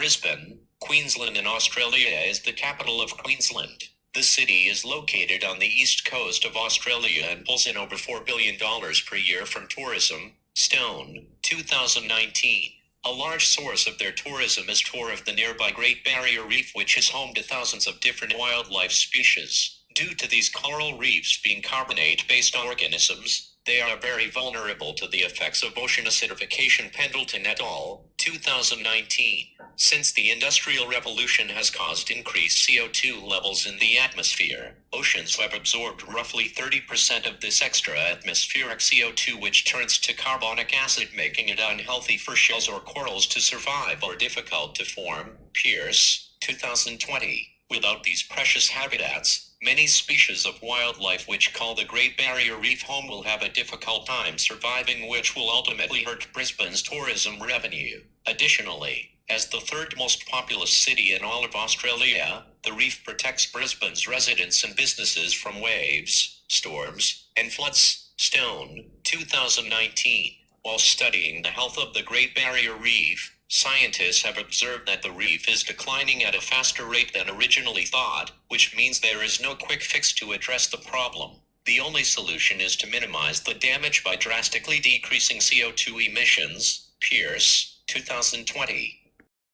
Brisbane, Queensland in Australia is the capital of Queensland. The city is located on the east coast of Australia and pulls in over $4 billion per year from tourism. Capstone, 2019. A large source of their tourism is tour of the nearby Great Barrier Reef, which is home to thousands of different wildlife species. Due to these coral reefs being carbonate-based organisms, they are very vulnerable to the effects of ocean acidification. Pendleton et al., 2019. Since the Industrial Revolution has caused increased CO2 levels in the atmosphere, oceans have absorbed roughly 30% of this extra atmospheric CO2, which turns to carbonic acid, making it unhealthy for shells or corals to survive or difficult to form. Pierce, 2020. Without these precious habitats, many species of wildlife which call the Great Barrier Reef home will have a difficult time surviving, which will ultimately hurt Brisbane's tourism revenue. Additionally, as the third most populous city in all of Australia, the reef protects Brisbane's residents and businesses from waves, storms, and floods. Stone, 2019. While studying the health of the Great Barrier Reef, scientists have observed that the reef is declining at a faster rate than originally thought, which means there is no quick fix to address the problem. The only solution is to minimize the damage by drastically decreasing CO2 emissions. Pierce, 2020.